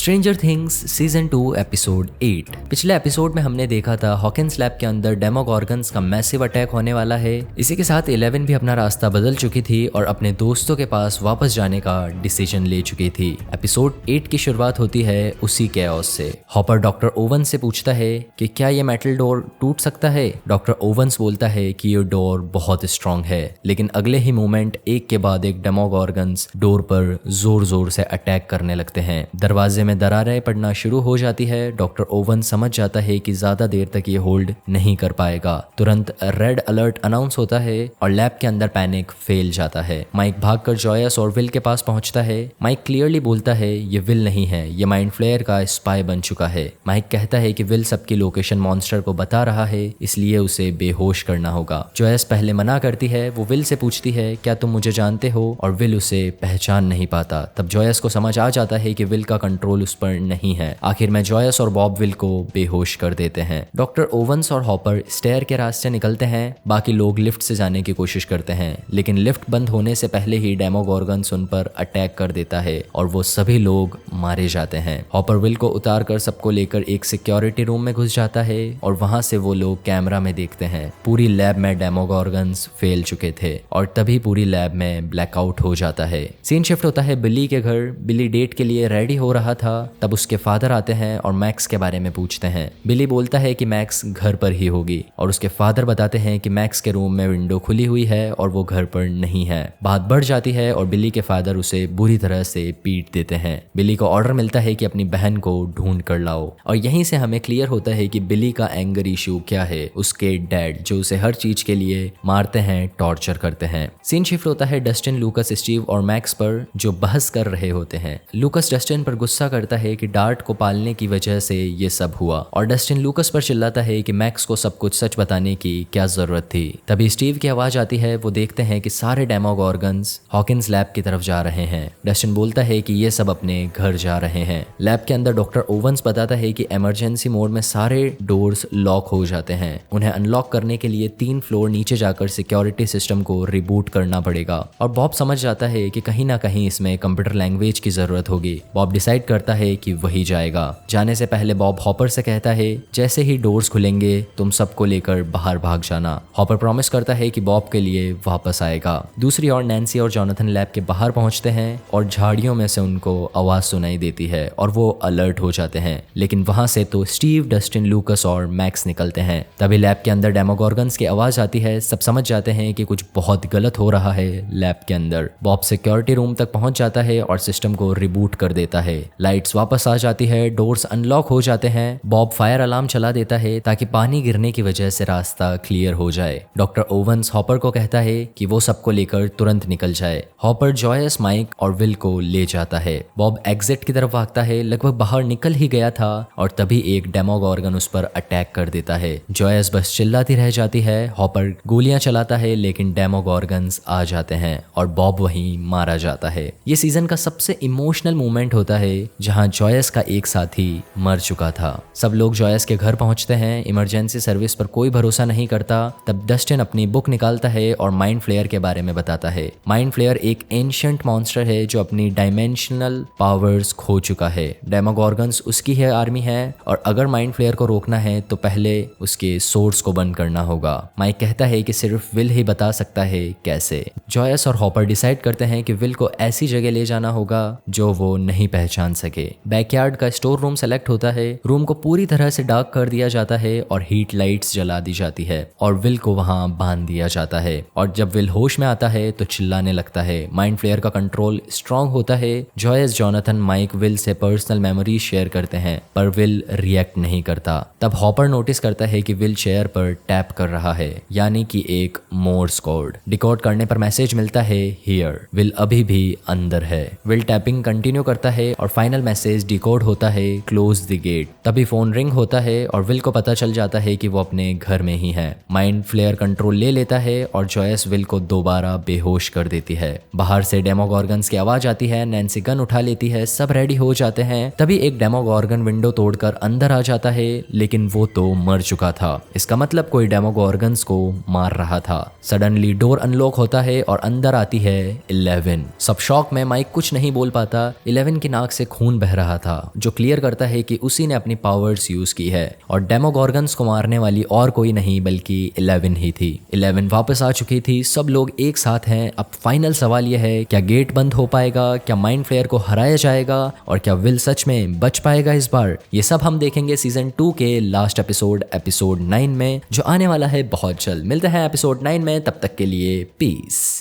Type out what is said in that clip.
Stranger things season 2 episode 8। पिछले episode में हमने देखा था हॉकिंस लैब के अंदर डेमोगॉर्गन्स का मैसिव अटैक होने वाला है। इसी के साथ 11 भी अपना रास्ता बदल चुकी थी और अपने दोस्तों के पास वापस जाने का डिसीजन ले चुकी थी। एपिसोड 8 की शुरुआत होती है उसी कैओस से। हॉपर डॉक्टर ओवन से पूछता है कि क्या ये मेटल डोर टूट सकता है। डॉक्टर ओवंस बोलता है कि ये डोर बहुत स्ट्रांग है, लेकिन अगले ही मोमेंट एक के बाद एक डेमोगॉर्गन्स डोर पर जोर जोर से अटैक करने लगते हैं। दरवाजे में दरारें पड़ना शुरू हो जाती है। डॉक्टर ओवन समझ जाता है कि ज्यादा देर तक ये होल्ड नहीं कर पाएगा। तुरंत रेड अलर्ट अनाउंस होता है और लैब के अंदर पैनिक फैल जाता है। माइक भागकर जॉयस और विल के पास पहुंचता है। माइक क्लियरली बोलता है ये विल नहीं है, ये माइंड फ्लेयर का स्पाई बन चुका है। माइक कहता है कि विल सबकी लोकेशन मॉन्स्टर को बता रहा है, इसलिए उसे बेहोश करना होगा। जॉयस पहले मना करती है। वो विल से पूछती है क्या तुम मुझे जानते हो, और विल उसे पहचान नहीं पाता। तब जॉयस को समझ आ जाता है कि विल का कंट्रोल उस पर नहीं है। आखिर में जॉयस और बॉब विल को बेहोश कर देते हैं। डॉक्टर ओवंस और हॉपर स्टेयर के रास्ते निकलते हैं। बाकी लोग लिफ्ट से जाने की कोशिश करते हैं, लेकिन लिफ्ट बंद होने से पहले ही डेमोगॉर्गन्स उन पर अटैक कर देता है और वो सभी लोग मारे जाते हैं। हॉपर विल को उतार कर सबको लेकर एक सिक्योरिटी रूम में घुस जाता है और वहां से वो लोग कैमरा में देखते हैं पूरी लैब में डेमोगॉर्गन्स फैल चुके थे और तभी पूरी लैब में ब्लैकआउट हो जाता है। सीन शिफ्ट होता है बिली के घर। बिली डेट के लिए रेडी हो रहा था, तब उसके फादर आते हैं और मैक्स के बारे में पूछते हैं। बिली बोलता है कि मैक्स घर पर ही होगी और उसके फादर बताते हैं कि मैक्स के रूम में विंडो खुली हुई है और वो घर पर नहीं है। बात बढ़ जाती है और बिली के फादर उसे बुरी तरह से पीट देते हैं। बिली को ऑर्डर मिलता है कि अपनी बहन को ढूंढ कर लाओ और यहीं से हमें क्लियर होता है कि बिली का एंगर इशू क्या है। उसके डैड जो उसे हर चीज के लिए मारते हैं, टॉर्चर करते हैं। सीन शिफ्ट होता है डस्टिन, लूकस, स्टीव और मैक्स पर, जो बहस कर रहे होते हैं। लूकस डस्टिन पर गुस्सा करता है कि डार्ट को पालने की वजह से ये सब हुआ और डस्टिन लूकस पर चिल्लाता है कि मैक्स को सब कुछ सच बताने की क्या जरूरत थी। तभी स्टीव की आवाज आती है। वो देखते हैं कि सारे डेमोगॉर्गन्स हॉकिंस लैब की तरफ जा रहे हैं। डस्टिन बोलता है कि ये सब अपने घर जा रहे हैं। लैब के अंदर डॉक्टर ओवंस बताता है कि इमरजेंसी मोड में सारे डोर्स लॉक हो जाते हैं। उन्हें अनलॉक करने के लिए 3 फ्लोर नीचे जाकर सिक्योरिटी सिस्टम को रिबूट करना पड़ेगा और बॉब समझ जाता है कि कहीं ना कहीं इसमें कंप्यूटर लैंग्वेज की जरूरत होगी। बॉब डिसाइड करता है कि वही जाएगा। जाने से पहले बॉब हॉपर से कहता है जैसे ही डोर्स खुलेंगे तुम सबको लेकर बाहर भाग जाना। हॉपर प्रॉमिस करता है कि बॉब के लिए वापस आएगा। दूसरी ओर नैन्सी और जॉनथन लैब के बाहर पहुंचते हैं और झाड़ियों में से उनको आवाज सुनाई देती है और वो अलर्ट हो जाते हैं, लेकिन वहां से तो स्टीव, डस्टिन, लूकस और मैक्स निकलते हैं। तभी लैब के अंदर डेमोगॉर्गन्स की आवाज आती है। सब समझ जाते हैं कि कुछ बहुत गलत हो रहा है लैब के अंदर। बॉब सिक्योरिटी रूम तक पहुंच जाता है और सिस्टम को रिबूट कर देता है। लाइट्स वापस आ जाती है, डोर्स अनलॉक हो जाते हैं। बॉब फायर अलार्म चला देता है ताकि पानी गिरने की वजह से रास्ता क्लियर हो जाए। डॉक्टर ओवंस हॉपर को कहता है कि वो सबको लेकर तुरंत निकल जाए। हॉपर जॉयस, माइक और विल को ले जाता है। बॉब एग्जिट की तरफ भागता है, लगभग बाहर निकल ही गया था और तभी एक डेमोगॉर्गन उस पर अटैक कर देता है। जॉयस बस चिल्लाती रह जाती है। हॉपर गोलियां चलाता है, लेकिन डेमोगॉर्गन्स आ जाते हैं और बॉब वहीं मारा जाता है। ये सीजन का सबसे इमोशनल मोमेंट होता है जहां जॉयस का एक साथी मर चुका था। सब लोग जॉयस के घर पहुंचते हैं। इमरजेंसी सर्विस पर कोई भरोसा नहीं करता। तब डस्टिन अपनी बुक निकालता है और माइंड फ्लेयर के बारे में बताता है। माइंड फ्लेयर एक एंशिएंट मॉन्स्टर है जो अपनी डायमेंशनल पावर्स खो चुका है। डेमोगॉर्गन्स उसकी है आर्मी है और अगर माइंड फ्लेयर को रोकना है तो पहले उसके सोर्स को बंद करना होगा। माइक कहता है कि सिर्फ विल ही बता सकता है कैसे। जॉयस और हॉपर डिसाइड करते हैं कि विल को ऐसी जगह ले जाना होगा जो वो नहीं पहचान सके। बैकयार्ड का स्टोर रूम सेलेक्ट होता है। रूम को पूरी तरह से डार्क कर दिया जाता है और हीट लाइट्स जला दी जाती है और विल को वहां बांध दिया जाता है। और जब विल होश में आता है तो चिल्लाने लगता है। माइंड फ्लेयर का कंट्रोल स्ट्रांग होता है। जॉयस, जॉनथन, माइक विल से पर्सनल मेमोरीज शेयर करते हैं पर विल रिएक्ट नहीं करता। तब हॉपर नोटिस करता है कि विल चेयर पर टैप कर रहा है, यानी कि एक मोर्स कोड। डिकोड करने पर मैसेज मिलता है हियर। विल अभी भी अंदर है। विल टैपिंग कंटिन्यू करता है और फाइनल मैसेज डिकोड होता है क्लोज द गेट। तभी फोन रिंग होता है और विल को पता चल जाता है कि वो अपने घर में ही है। माइंड फ्लेयर कंट्रोल ले लेता है और जॉयस विल को दोबारा बेहोश कर देती है। बाहर से डेमोगॉर्गन्स की आवाज आती है। नैन्सी गन उठा लेती है। सब रेडी हो जाते हैं। तभी एक डेमोगॉर्गन विंडो तोड़कर अंदर आ जाता है, लेकिन वो तो मर चुका था। इसका मतलब कोई डेमोगॉर्गन्स को मार रहा था। सडनली डोर अनलॉक होता है और अंदर आती है 11। सब शॉक में। माइक कुछ नहीं बोल पाता। 11 की नाक से खून खून बह रहा था, जो क्लियर करता है कि उसी ने अपनी पावर्स यूज की है और डेमोगॉर्गन्स को मारने वाली और कोई नहीं बल्कि 11 ही थी। 11 वापस आ चुकी थी, सब लोग एक साथ हैं। अब फाइनल सवाल यह है, क्या गेट बंद हो पाएगा, क्या माइंड फ्लेयर को हराया जाएगा और क्या विल सच में बच पाएगा इस बार? ये सब हम देखेंगे सीजन 2 के लास्ट एपिसोड 9 में, जो आने वाला है बहुत जल्द। मिलते हैं एपिसोड 9 में, तब तक के लिए पीस।